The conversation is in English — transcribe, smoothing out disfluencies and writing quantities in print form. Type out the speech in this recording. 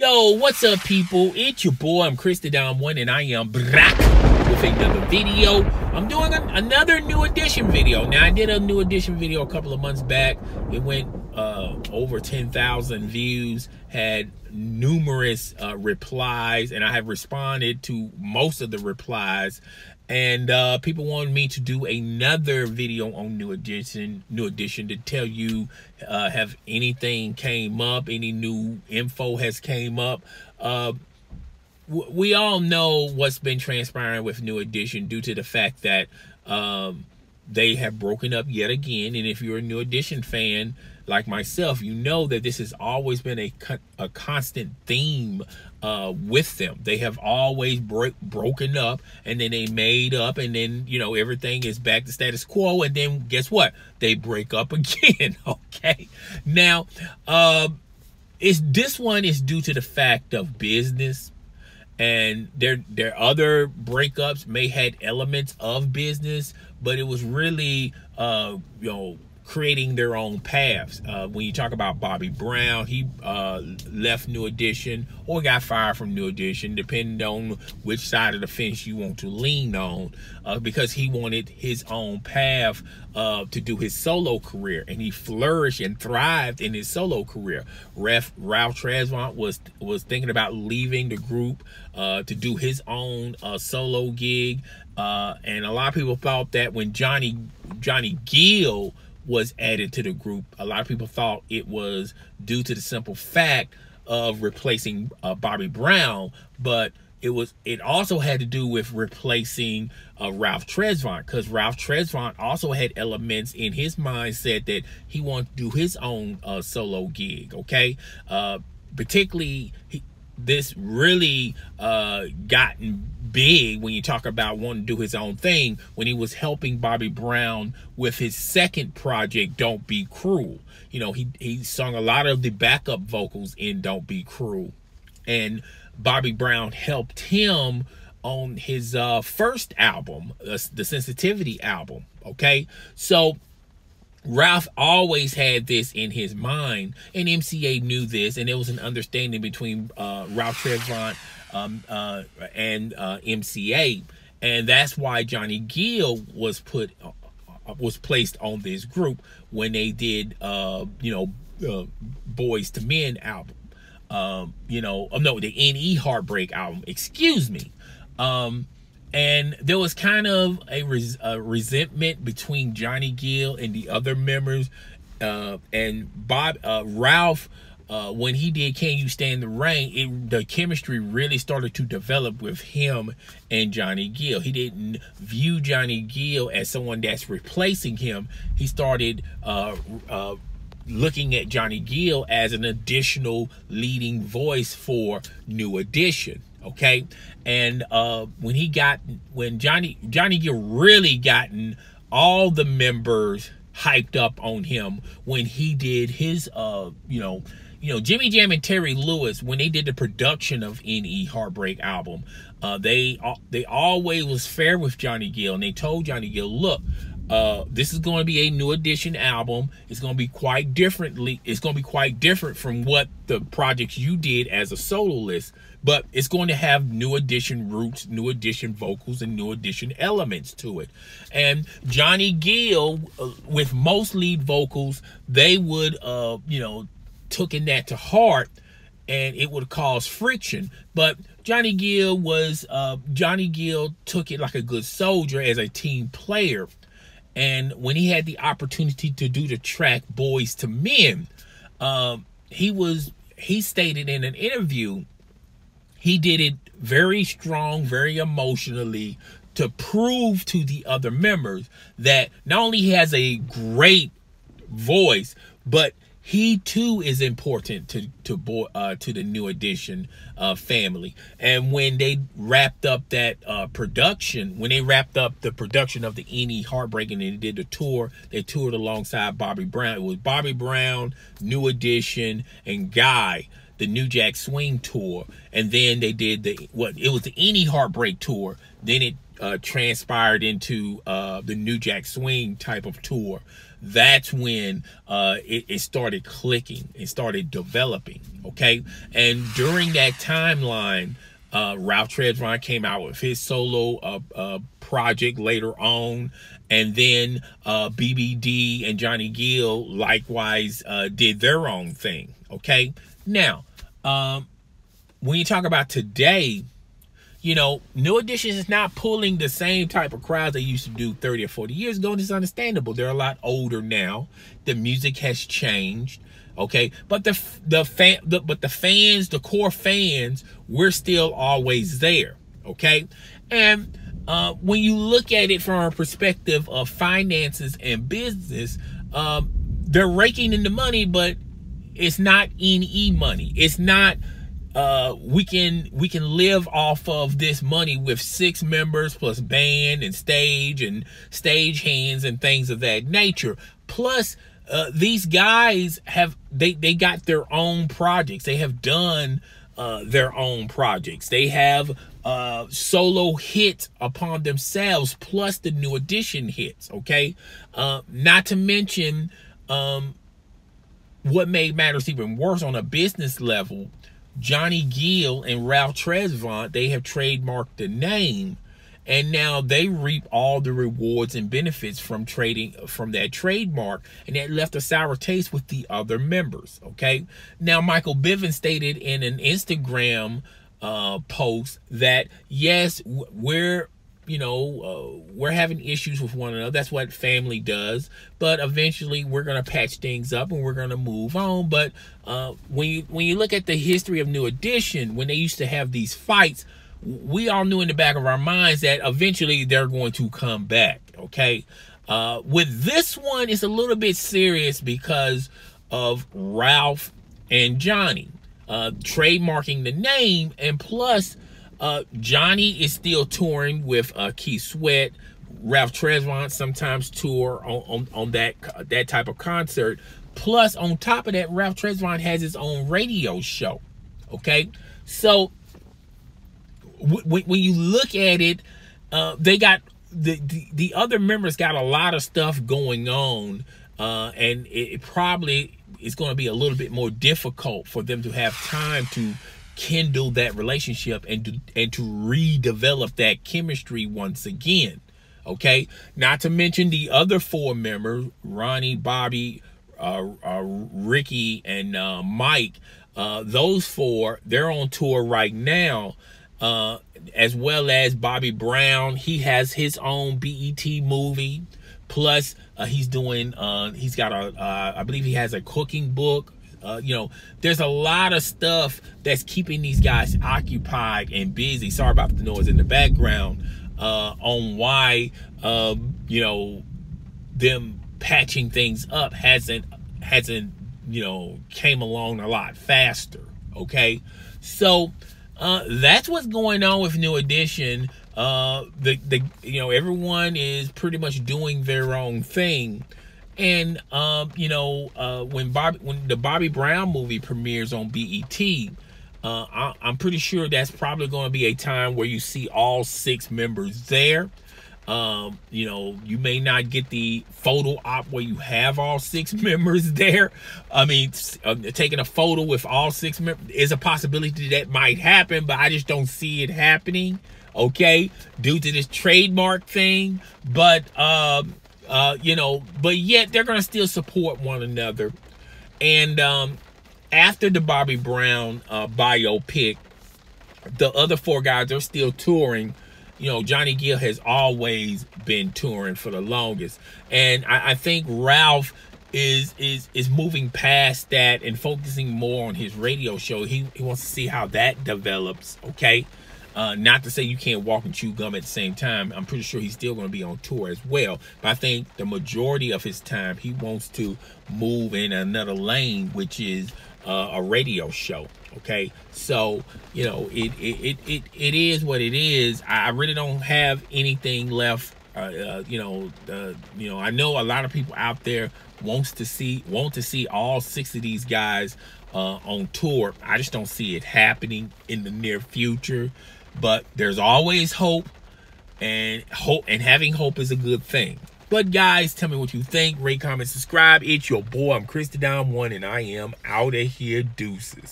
Yo, what's up, people? It's your boy, I'm Chris the Dom One, and I am back with another video. I'm doing another new edition video. Now, I did a new edition video a couple of months back. It went over 10,000 views, had numerous replies, and I have responded to most of the replies. And people wanted me to do another video on New Edition to tell you have anything came up, any new info has came up. We all know what's been transpiring with New Edition due to the fact that they have broken up yet again. And if you're a New Edition fan like myself, you know that this has always been a constant theme with them. They have always broken up, and then they made up, and then, you know, everything is back to status quo, and then guess what? They break up again. Okay, now this one is due to the fact of business, and their other breakups may had elements of business, but it was really you know, creating their own paths. When you talk about Bobby Brown, he left New Edition or got fired from New Edition, depending on which side of the fence you want to lean on, because he wanted his own path to do his solo career, and he flourished and thrived in his solo career. Ralph Tresvant was thinking about leaving the group to do his own solo gig, and a lot of people thought that when Johnny Gill was added to the group, a lot of people thought it was due to the simple fact of replacing Bobby Brown, but it also had to do with replacing Ralph Tresvant, because Ralph Tresvant also had elements in his mindset that he wanted to do his own solo gig. Okay, particularly this really gotten big when you talk about wanting to do his own thing when he was helping Bobby Brown with his second project, Don't Be Cruel. You know, he sung a lot of the backup vocals in Don't Be Cruel, and Bobby Brown helped him on his first album, the Sensitivity album. Okay, so Ralph always had this in his mind, and MCA knew this, and there was an understanding between Ralph Tresvant and MCA, and that's why Johnny Gill was placed on this group when they did you know, Boys to Men album, you know, no, the NE Heartbreak album, excuse me. And there was kind of a resentment between Johnny Gill and the other members, and Ralph, when he did Can You Stand the Rain, the chemistry really started to develop with him and Johnny Gill. He didn't view Johnny Gill as someone that's replacing him. He started looking at Johnny Gill as an additional leading voice for New Edition. Okay, and when Johnny Gill really gotten all the members hyped up on him when he did his you know, Jimmy Jam and Terry Lewis, when they did the production of NE Heartbreak album, they always was fair with Johnny Gill, and they told Johnny Gill, look, this is going to be a New Edition album. It's going to be quite different from what the projects you did as a soloist, but it's going to have New Edition roots, New Edition vocals, and New Edition elements to it. And Johnny Gill, with most lead vocals, they would you know, taken that to heart, and it would cause friction. But Johnny Gill took it like a good soldier as a team player. And when he had the opportunity to do the track Boys to Men, he stated in an interview, he did it very strong, very emotionally, to prove to the other members that not only he has a great voice, but he too is important to the New Edition family. And when they wrapped up that production, when they wrapped up the production of the NE Heartbreak, and they did the tour, they toured alongside Bobby Brown. It was Bobby Brown, New Edition, and Guy, the New Jack Swing tour. And then they did it was the NE Heartbreak tour. Then it transpired into the New Jack Swing type of tour. that's when it started clicking. It started developing. Okay, and during that timeline, Ralph Tresvant came out with his solo project later on, and then BBD and Johnny Gill likewise did their own thing. Okay, now when you talk about today, you know, New Edition is not pulling the same type of crowds they used to do 30 or 40 years ago, and it's understandable. They're a lot older now. The music has changed, okay? But the fans, the core fans, we're still always there, okay? And when you look at it from a perspective of finances and business, they're raking in the money, but it's not NE money. It's not we can live off of this money with 6 members plus band and stage hands and things of that nature. Plus these guys have they got their own projects. They have done their own projects. They have solo hits upon themselves, plus the New Edition hits. Okay, not to mention what made matters even worse on a business level, Johnny Gill and Ralph Tresvant, they have trademarked the name, and now they reap all the rewards and benefits from trading from that trademark, and that left a sour taste with the other members. Okay, now Michael Bivins stated in an Instagram post that yes, we're having issues with one another. That's what family does. But eventually we're going to patch things up and we're going to move on. But when you look at the history of New Edition, when they used to have these fights, we all knew in the back of our minds that eventually they're going to come back. Okay. With this one, it's a little bit serious because of Ralph and Johnny trademarking the name, and plus Johnny is still touring with Keith Sweat. Ralph Tresvant sometimes tour on that type of concert. Plus, on top of that, Ralph Tresvant has his own radio show. Okay, so when you look at it, they got the other members got a lot of stuff going on, and it probably is going to be a little bit more difficult for them to have time to kindle that relationship and to redevelop that chemistry once again. Okay, not to mention the other 4 members, Ronnie, Bobby, Ricky, and Mike. Those 4, they're on tour right now, as well as Bobby Brown. He has his own BET movie. Plus, he's doing he's got I believe he has a cooking book. There's a lot of stuff that's keeping these guys occupied and busy. Sorry about the noise in the background, on why, them patching things up hasn't, came along a lot faster. Okay. So, that's what's going on with New Edition. Everyone is pretty much doing their own thing. And when the Bobby Brown movie premieres on BET, I'm pretty sure that's probably going to be a time where you see all 6 members there. You may not get the photo op where you have all 6 members there. I mean, taking a photo with all 6 members is a possibility that might happen, but I just don't see it happening. Okay, due to this trademark thing, but yet they're gonna still support one another. And after the Bobby Brown biopic, the other 4 guys are still touring. Johnny Gill has always been touring for the longest, and I think Ralph is moving past that and focusing more on his radio show. He wants to see how that develops. Okay. Not to say you can't walk and chew gum at the same time. I'm pretty sure he's still going to be on tour as well. But I think the majority of his time, he wants to move in another lane, which is a radio show. Okay, so it is what it is. I really don't have anything left. I know a lot of people out there want to see all 6 of these guys on tour. I just don't see it happening in the near future. But there's always hope, and having hope is a good thing. But guys, tell me what you think. Rate, comment, subscribe. It's your boy. I'm Chris the Dom One, and I am out of here. Deuces.